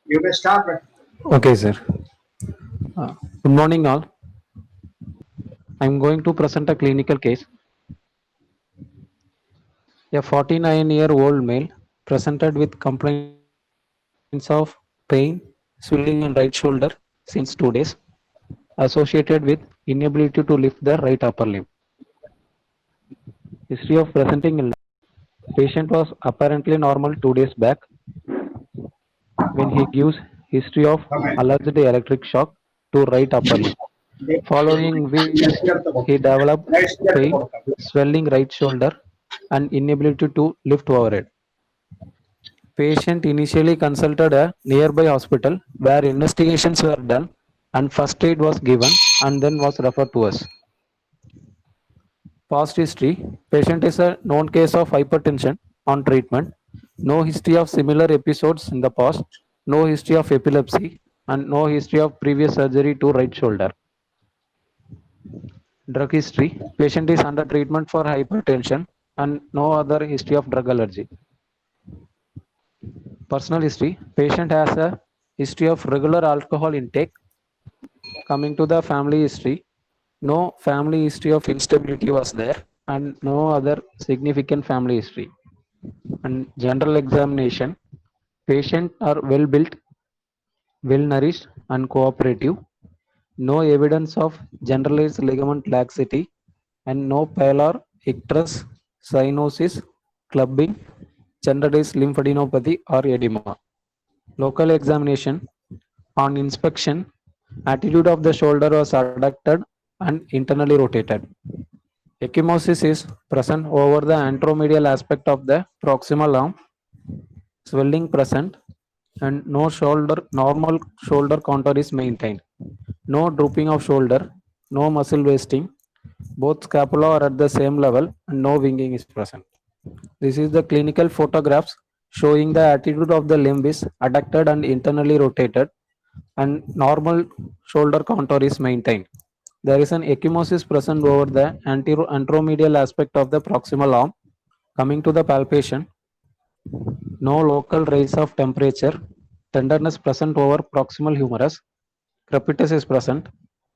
You may start. Okay, sir. Good morning, all. I'm going to present a clinical case. A 49-year-old male presented with complaints of pain, swelling in right shoulder since 2 days, associated with inability to lift the right upper limb. History of presenting illness. Patient was apparently normal 2 days back when he gives history of allergic electric shock to right upper limb, following which he developed pain, swelling right shoulder, and inability to lift overhead. Patient initially consulted a nearby hospital where investigations were done and first aid was given and then was referred to us. Past history. Patient is a known case of hypertension on treatment. No history of similar episodes in the past. No history of epilepsy and no history of previous surgery to right shoulder. Drug history. Patient is under treatment for hypertension and no other history of drug allergy. Personal history. Patient has a history of regular alcohol intake. Coming to the family history, no family history of instability was there and no other significant family history. And general examination, patient are well built, well nourished and cooperative. No evidence of generalized ligament laxity and no pallor, icterus, cyanosis, clubbing, generalized lymphadenopathy or edema. Local examination, on inspection, attitude of the shoulder was adducted and internally rotated. Ecchymosis is present over the anteromedial aspect of the proximal arm, swelling present, and no shoulder normal shoulder contour is maintained. No drooping of shoulder, no muscle wasting. Both scapula are at the same level and no winging is present. This is the clinical photographs showing the attitude of the limb is adducted and internally rotated and normal shoulder contour is maintained. There is an ecchymosis present over the anteromedial aspect of the proximal arm. Coming to the palpation, no local rise of temperature, tenderness present over proximal humerus, crepitus is present,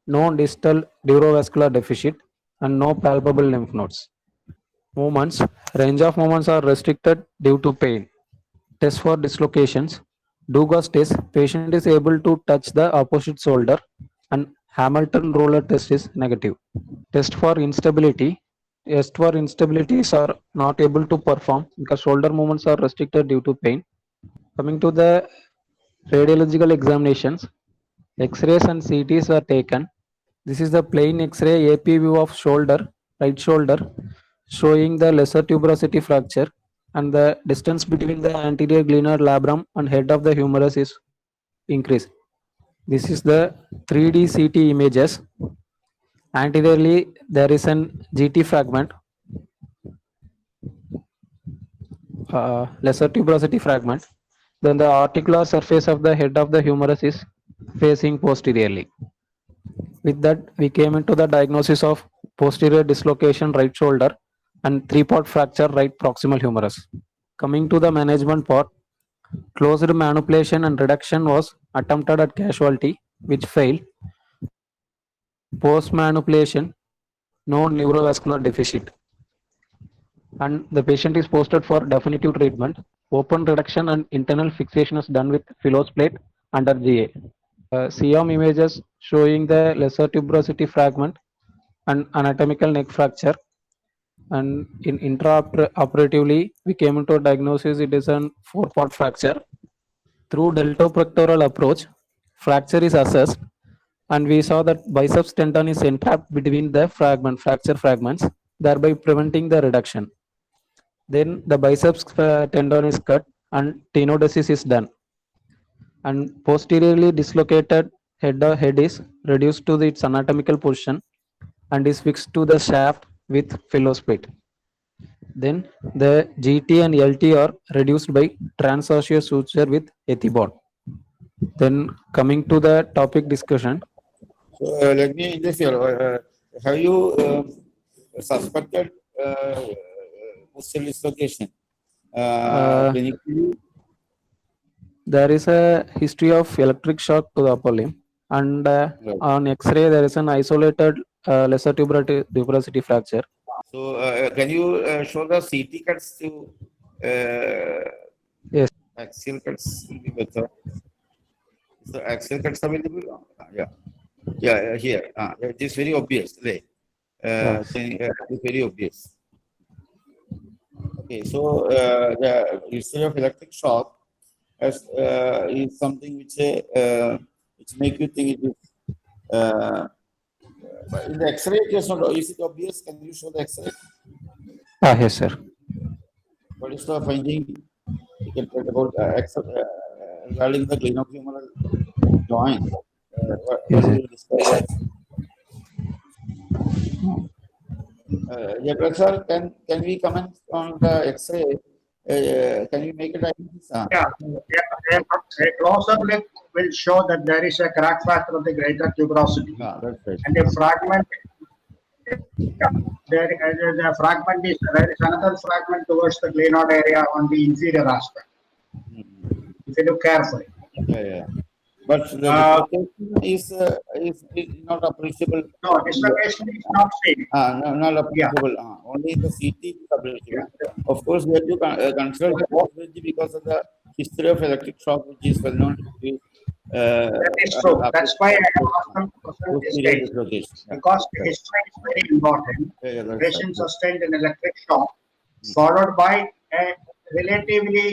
no distal neurovascular deficit, and no palpable lymph nodes. Movements, range of movements are restricted due to pain. Test for dislocations. Dugas test, patient is able to touch the opposite shoulder and Hamilton roller test is negative. Test for instability. Test for instabilities are not able to perform because shoulder movements are restricted due to pain. Coming to the radiological examinations, X-rays and CTs are taken. This is the plain X-ray AP view of shoulder, right shoulder, showing the lesser tuberosity fracture and the distance between the anterior glenar labrum and head of the humerus is increased. This is the 3D CT images. Anteriorly, there is an GT fragment, lesser tuberosity fragment. Then the articular surface of the head of the humerus is facing posteriorly. With that, we came into the diagnosis of posterior dislocation right shoulder and three-part fracture right proximal humerus. Coming to the management part, closed manipulation and reduction was attempted at casualty, which failed. Post manipulation, no neurovascular deficit. And the patient is posted for definitive treatment. Open reduction and internal fixation is done with Philos plate under GA. CM images showing the lesser tuberosity fragment and anatomical neck fracture. And in intraoperatively, we came into a diagnosis it is an four-part fracture. Through deltoproctoral approach, fracture is assessed, and we saw that biceps tendon is entrapped between the fracture fragments, thereby preventing the reduction. Then the biceps tendon is cut and tenodesis is done. And posteriorly dislocated head is reduced to its anatomical position and is fixed to the shaft with Philospate. Then the GT and LT are reduced by transosseous suture with ethibond. Then coming to the topic discussion, So let me just hear, have you suspected muscle dislocation uh, clinically? There is a history of electric shock to the upper limb, and Right. on X-ray there is an isolated lesser tuberosity fracture. So, can you show the CT cuts to uh, Yes, axial cuts will be better. Is the axial cuts available? Yeah, yeah, here. It is very obvious. Right? yes, It is very obvious. Okay, so the history of electric shock is something which make you think it is. But in the X-ray, it is not. Is it obvious? Can you show the X-ray? yes, sir. What is the finding? You can tell about regarding the glenohumeral joint. What Yes, do sir. you describe? Jacob sir, can we comment on the X-ray? Can you make it diagnosis? Yeah, a closer look will show that there is a crack factor of the greater tuberosity, That's right. and a fragment. Yeah, the fragment is there is another fragment towards the glenoid area on the inferior aspect. If you look carefully. Yeah, yeah. But the Uh, dislocation is not appreciable. no, dislocation is not seen. Not Yeah, appreciable. Only the CT is appreciable. yeah. Of course, we have to consider the possibility because of the history of electric shock, which is well known to be That is true. That's why I have asked them to present this posterior case, dislocation. because the history is very important. Yeah, that's Patient right. sustained an electric shock, followed by a relatively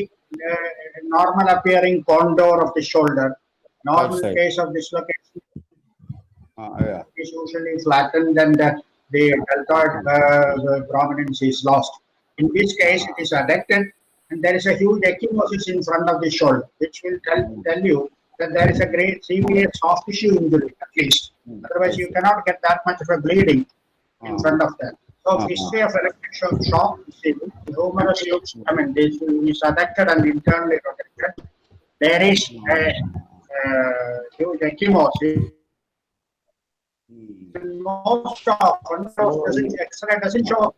normal appearing contour of the shoulder. Normal right. case of dislocation Yeah. is usually flattened and the deltoid prominence is lost. In this case, it is adducted and there is a huge ecchymosis in front of the shoulder, which will tell you that there is a great severe soft tissue injury at least. Otherwise, you cannot get that much of a bleeding in front of that. So, history of electric shock, the humerus looks, I mean, this is adducted and internally rotated. There is a huge ecchymosis. Most often, X-ray doesn't show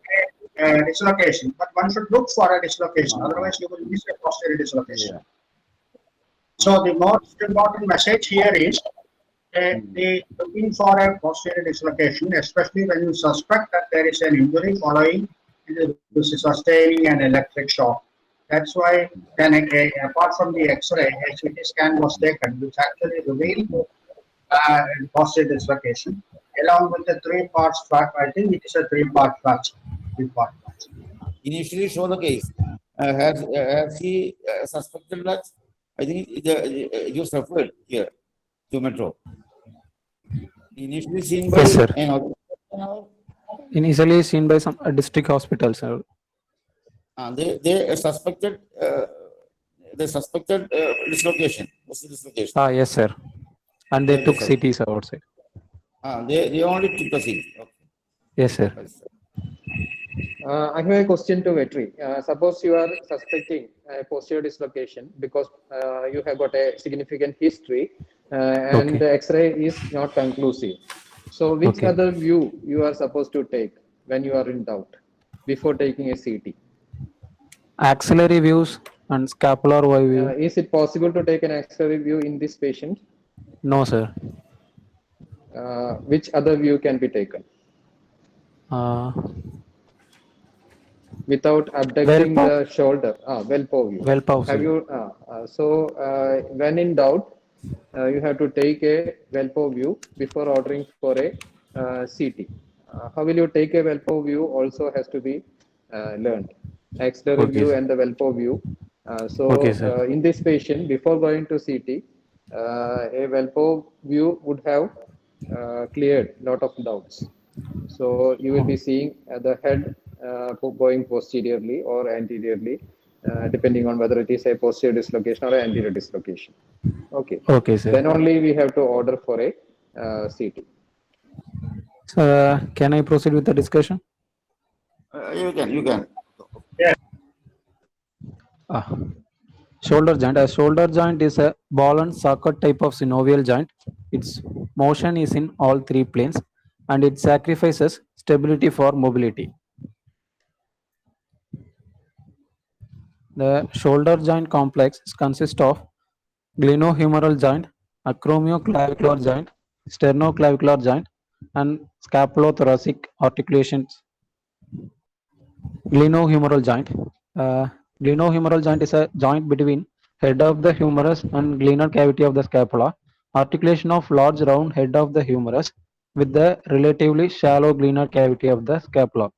a dislocation, but one should look for a dislocation. Otherwise, you will miss a posterior dislocation. Yeah. So the most important message here is the looking for a posterior dislocation, especially when you suspect that there is an injury following sustaining an electric shock. That's why then apart from the X-ray, a CT scan was taken, which actually revealed posterior dislocation, along with the three parts fracture. I think it is a three-part fracture. Three-part fracture. Initially, show the case. Has he suspected that? I think you suffered here to Metro. Initially seen by Yes, sir. an organization. Initially seen by some district hospitals, sir. They suspected dislocation. What's the dislocation? Yes, sir. And they Yeah, took yes, sir. CTs outside. They only took the seat. Okay. Yes, sir. I have a question to Vetri. Suppose you are suspecting a posterior dislocation because you have got a significant history and Okay. the X-ray is not conclusive. So, which Okay. other view you are supposed to take when you are in doubt before taking a CT? Axillary views and scapular Y view. Is it possible to take an X-ray view in this patient? No, sir. Which other view can be taken Uh, without abducting Wellpaw. the shoulder? Wellpaw view. Wellpaw Have view. you? When in doubt, you have to take a Wellpaw view before ordering for a CT. How will you take a Wellpaw view? Also has to be learned. Axillary Okay, view sir. and the Wellpaw view. Okay, sir. In this patient, before going to CT, a Wellpaw view would have cleared lot of doubts. So you will be seeing the head going posteriorly or anteriorly, depending on whether it is a posterior dislocation or an anterior dislocation. Okay. Okay, sir. Then only we have to order for a CT. So, can I proceed with the discussion? You can. Shoulder joint. A shoulder joint is a ball and socket type of synovial joint. Its motion is in all three planes and it sacrifices stability for mobility. The shoulder joint complex consists of glenohumeral joint, acromioclavicular joint, sternoclavicular joint, and scapulothoracic articulations. Glenohumeral joint. Uh, Glenohumeral joint is a joint between head of the humerus and glenar cavity of the scapula. Articulation of large round head of the humerus with the relatively shallow glenar cavity of the scapula.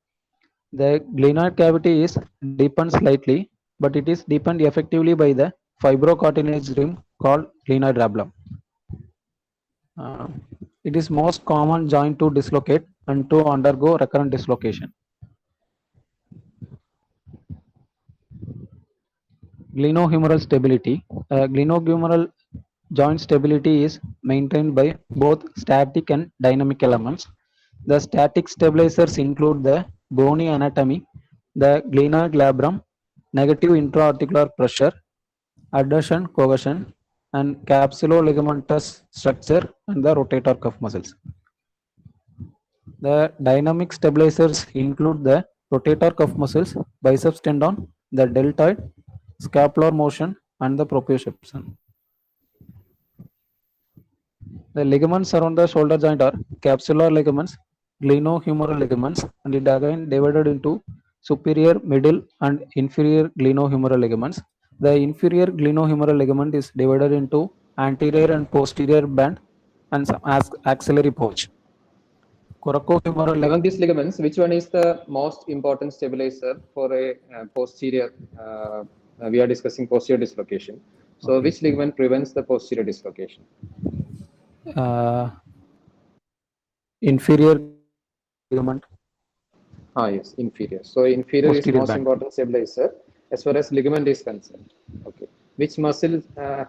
The glenoid cavity is deepened slightly, but it is deepened effectively by the fibrocartilage rim called glenoid rhabulum. Uh, it is most common joint to dislocate and to undergo recurrent dislocation. Glenohumeral stability. Glenohumeral joint stability is maintained by both static and dynamic elements. The static stabilizers include the bony anatomy, the glenoid labrum, negative intra-articular pressure, adhesion, cohesion, and capsulo-ligamentous structure and the rotator cuff muscles. The dynamic stabilizers include the rotator cuff muscles, biceps tendon, the deltoid, scapular motion, and the proprioception. The ligaments around the shoulder joint are capsular ligaments, glenohumeral ligaments, and it again divided into superior, middle, and inferior glenohumeral ligaments. The inferior glenohumeral ligament is divided into anterior and posterior band and some axillary pouch. Coracohumeral Among these ligaments, which one is the most important stabilizer for a posterior? We are discussing posterior dislocation. So, Okay. which ligament prevents the posterior dislocation? Inferior ligament. Yes, inferior. So, inferior is Posterior most band. important stabilizer as far as ligament is concerned. Okay. Which muscle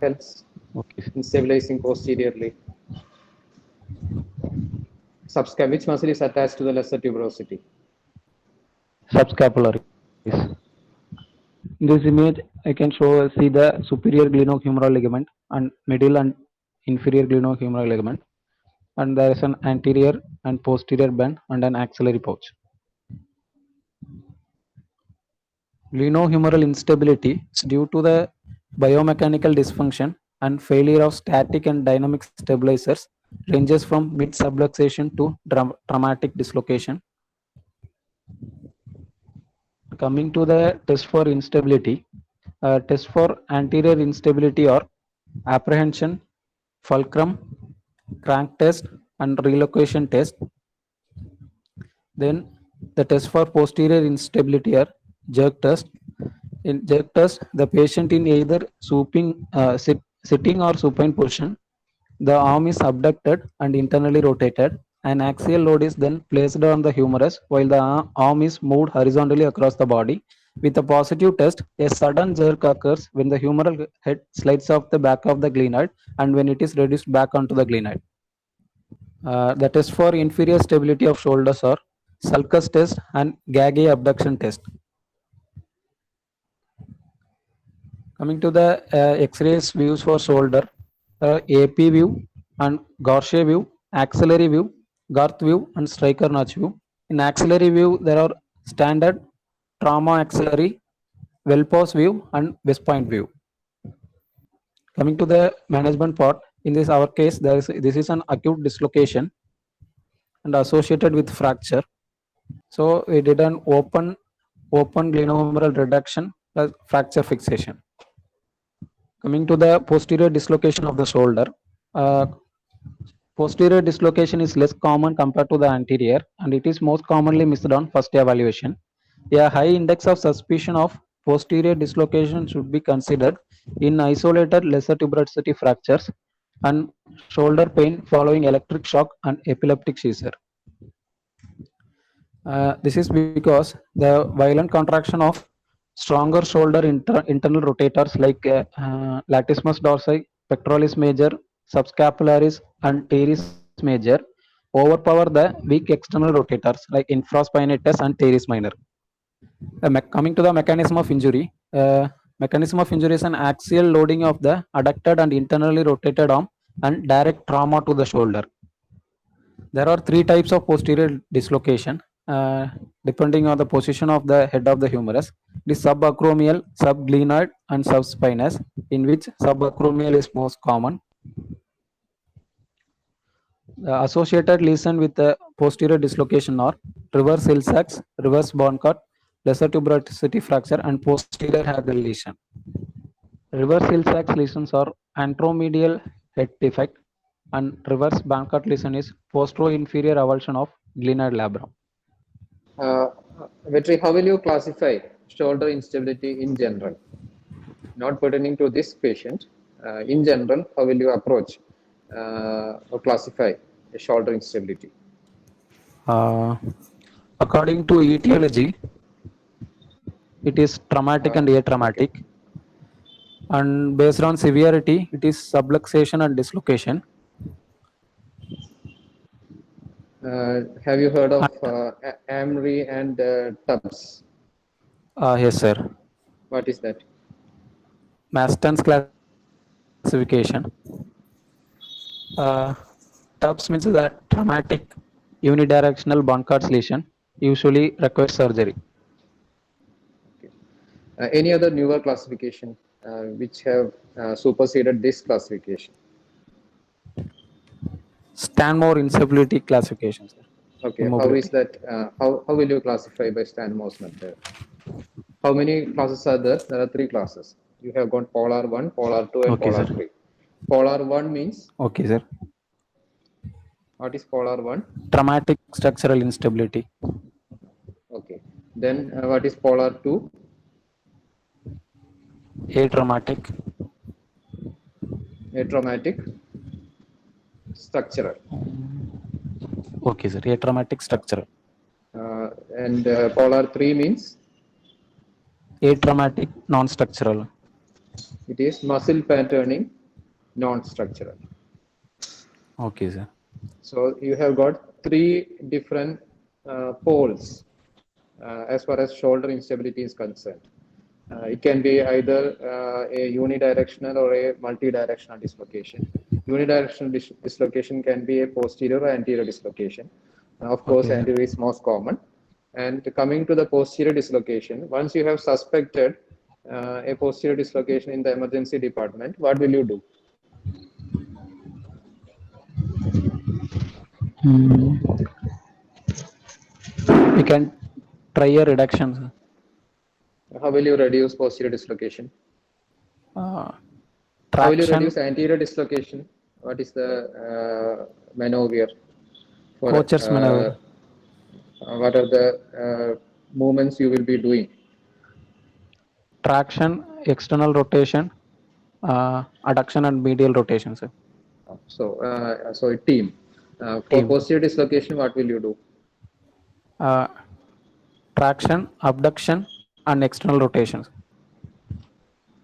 helps Okay. in stabilizing posteriorly? Which muscle is attached to the lesser tuberosity? Subscapularis. In this image, I can see the superior glenohumeral ligament and middle and inferior glenohumeral ligament, and there is an anterior and posterior band and an axillary pouch. Glenohumeral instability is due to the biomechanical dysfunction and failure of static and dynamic stabilizers, ranges from mid-subluxation to traumatic dislocation. Coming to the test for instability, test for anterior instability are apprehension, fulcrum, crank test, and relocation test. Then the test for posterior instability are jerk test. In jerk test, the patient in either sitting or supine position, the arm is abducted and internally rotated. An axial load is then placed on the humerus while the arm is moved horizontally across the body. With a positive test, a sudden jerk occurs when the humeral head slides off the back of the glenoid and when it is reduced back onto the glenoid. The test for inferior stability of shoulders are sulcus test and Gage abduction test. Coming to the X-rays views for shoulder, AP view and Gaucher view, axillary view, Garth view, and striker notch view. In axillary view, there are standard, trauma axillary, Welpos view, and West Point view. Coming to the management part, in this our case, this is an acute dislocation and associated with fracture. So we did an open glenohumeral reduction plus fracture fixation. Coming to the posterior dislocation of the shoulder, posterior dislocation is less common compared to the anterior, and it is most commonly missed on first evaluation. A high index of suspicion of posterior dislocation should be considered in isolated lesser tuberosity fractures and shoulder pain following electric shock and epileptic seizure. This is because the violent contraction of stronger shoulder internal rotators like latissimus dorsi, pectoralis major, subscapularis, and teres major overpower the weak external rotators like infraspinatus and teres minor. Coming to the mechanism of injury, mechanism of injury is an axial loading of the adducted and internally rotated arm and direct trauma to the shoulder. There are three types of posterior dislocation. depending on the position of the head of the humerus. It is subacromial, subglenoid, and subspinous, in which subacromial is most common. The associated lesion with the posterior dislocation are reverse Hill-Sachs, reverse Burnkhardt, lesser tuberosity fracture, and posterior Hagel lesion. Reverse Hill-Sachs lesions are anteromedial head defect, and reverse Burnkhardt lesion is postero-inferior avulsion of glenoid labrum. Vetri, how will you classify shoulder instability in general? Not pertaining to this patient, in general, how will you approach or classify a shoulder instability? According to etiology, it is traumatic and atraumatic. And based on severity, it is subluxation and dislocation. Have you heard of Amery and Tubbs? Yes, sir. What is that? Maston's classification. Tubbs means that traumatic unidirectional Burnkhardt lesion usually requires surgery. Any other newer classification which have superseded this classification? Stanmore instability classification, sir. Okay, how Immobility. is that? How will you classify by Stanmore's method? How many classes are there? There are 3 classes. You have got polar 1, polar 2, and Okay, polar sir. 3. Polar 1 means, Okay, sir. what is polar 1? Traumatic structural instability. Okay. Then what is polar 2? Atraumatic. Atraumatic structural. Okay, sir. Atraumatic structural. And polar 3 means Atraumatic non-structural. it is muscle patterning non-structural. Okay, sir. So you have got 3 different poles as far as shoulder instability is concerned. It can be either a unidirectional or a multidirectional dislocation. Unidirectional dislocation can be a posterior or anterior dislocation. Of course, Okay. anterior is most common. And coming to the posterior dislocation, once you have suspected a posterior dislocation in the emergency department, what will you do? We can try a reduction, sir. How will you reduce posterior dislocation? How will you Traction, reduce anterior dislocation? What is the maneuver? Kocher's maneuver. What are the movements you will be doing? Traction, external rotation, adduction, and medial rotation, sir. So a team. For Team. posterior dislocation, what will you do? Traction, abduction, and external rotations.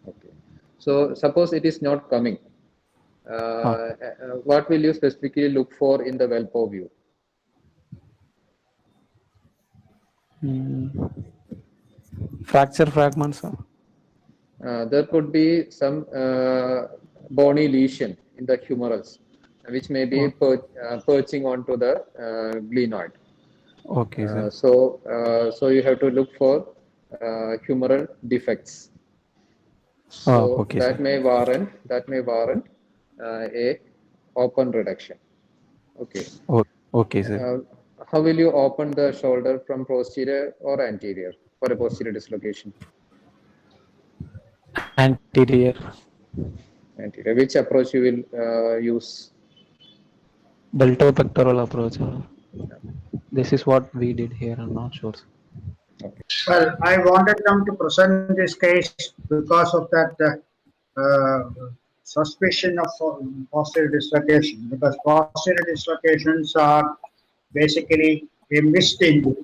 Okay. So suppose it is not coming. What will you specifically look for in the Velpo view? Fracture fragments, sir. There could be some bony lesion in the humerals, which may be perching onto the glenoid. Okay, sir. So you have to look for humeral defects. So okay, that sir. may warrant a open reduction. Okay. Okay, sir. How will you open the shoulder from posterior or anterior for a posterior dislocation? Anterior. Anterior. Which approach you will use? Deltopectoral approach. This is what we did here. I'm not sure, sir. Okay. Well, I wanted them to present this case because of that suspicion of posterior dislocation, because posterior dislocations are basically a missed injury.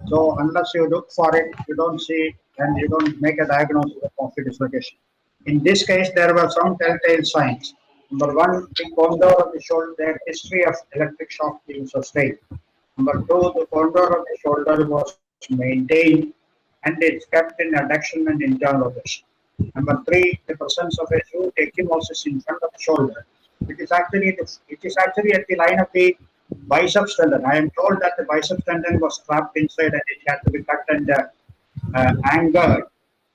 So unless you look for it, you don't see and you don't make a diagnosis of posterior dislocation. In this case, there were some telltale signs. Number 1, the condor of the shoulder, their history of electric shock being sustained. Number 2, the condor of the shoulder was maintained and it's kept in adduction and internal rotation. Number 3, the presence of a huge ecchymosis in front of the shoulder. It is actually at the line of the biceps tendon. I am told that the biceps tendon was trapped inside and it had to be cut and anchored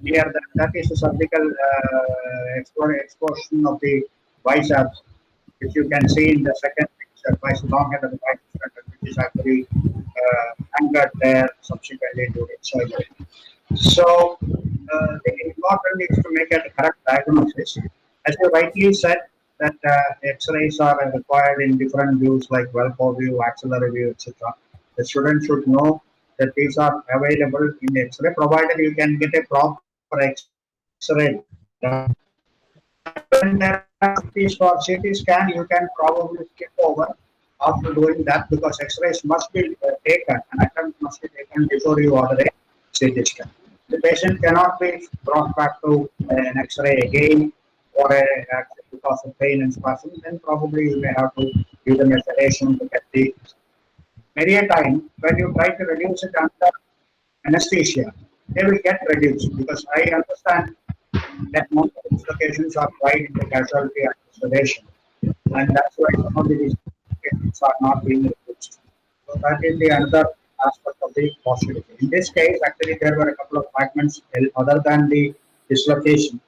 near that is the cervical exposure of the biceps, which you can see in the second picture, long head of the biceps tendon, which is actually anchored there subsequently during surgery. So the important is to make a correct diagnosis. As you rightly said, that X-rays are required in different views like Velpo view, axillary view, etc. The student should know that these are available in X-ray, provided you can get a proper X-ray done. When there are activities for CT scan, you can probably skip over after doing that because X-rays must be taken, an attempt must be taken before you order a CT scan. The patient cannot be brought back to an X-ray again or because of pain and spasm. Then probably you may have to give them a sedation to get the. Many a time when you try to reduce it under anesthesia, they will get reduced because I understand that most of these locations are right in the casualty and sedation, and that's why some of these locations are not being reduced. So that is the another aspect of the possibility. In this case, actually, there were a couple of fragments other than the dislocation.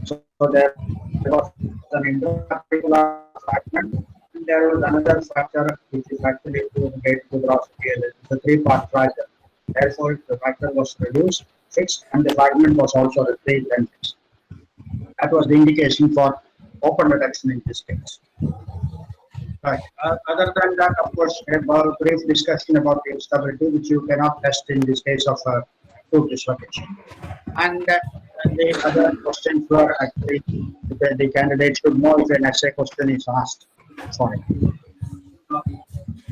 So there was an intraarticular fragment, and there was another fracture which is actually to get to the it's a three-part fracture. Therefore, the fracture was reduced, fixed, and the fragment was also retrieved and fixed. That was the indication for open reduction in this case. Right. Other than that, of course, a brief discussion about the instability, which you cannot test in this case of foot dislocation. And the other questions were actually the candidate should know if an essay question is asked for it.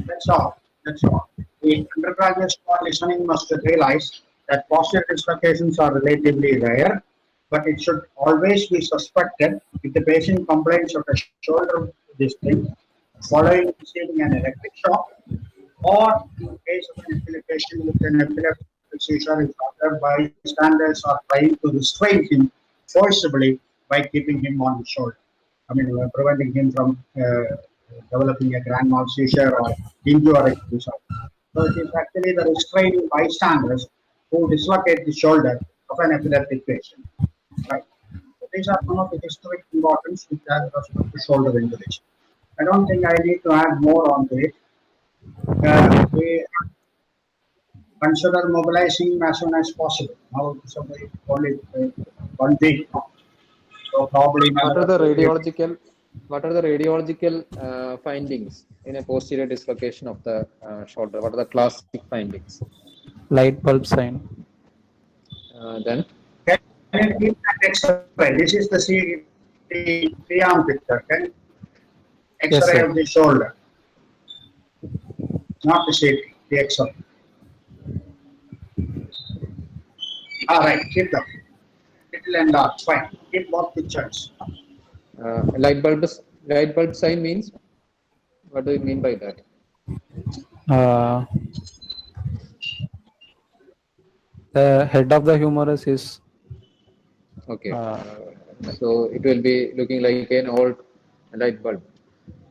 That's all. That's all. The undergraduate listening must realize that posterior dislocations are relatively rare, but it should always be suspected if the patient complains of a shoulder disc following receiving an electric shock, or in case of an epilepsy with an epileptic seizure if other bystanders are trying to restrain him forcibly by keeping him on the shoulder. I mean, preventing him from developing a grand mal seizure or injuring himself. So it is actually the restraining bystanders who dislocate the shoulder of an epileptic patient. Right. So these are some of the historic importance which has respect to shoulder injuries. I don't think I need to add more on to it. We consider mobilizing as soon as possible. Now it's only 1 week. So probably What are the radiological findings in a posterior dislocation of the shoulder? What are the classic findings? Light bulb sign. Then Can you keep that X-ray? This is the arm picture. Can Yes, X-ray sir. of the shoulder, not the CT, the X-ray. All right, keep them. Little and large, fine. Keep both pictures. light bulb sign means, what do you mean by that? Uh, the head of the humerus is Okay, so it will be looking like an old light bulb.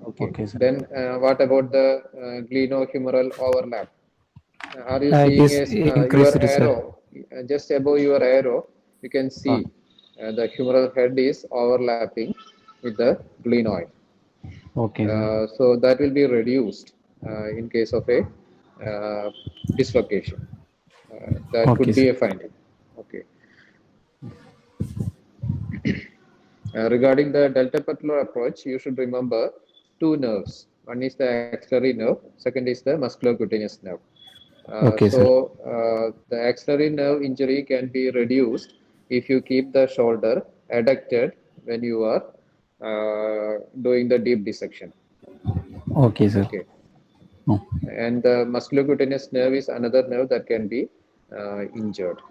Okay. sir. Then what about the glenohumeral overlap? Are you It seeing is your increased, sir. arrow just above your arrow? You can see the humeral head is overlapping with the glenoid. Okay, sir. So that will be reduced in case of a dislocation. That Okay, could be sir. a finding. Okay. Regarding the deltapatellar approach, you should remember two nerves. One is the axillary nerve, second is the musculocutaneous nerve. Okay, sir. The axillary nerve injury can be reduced if you keep the shoulder adducted when you are doing the deep dissection. Okay, sir. Okay. Oh. And the musculocutaneous nerve is another nerve that can be injured.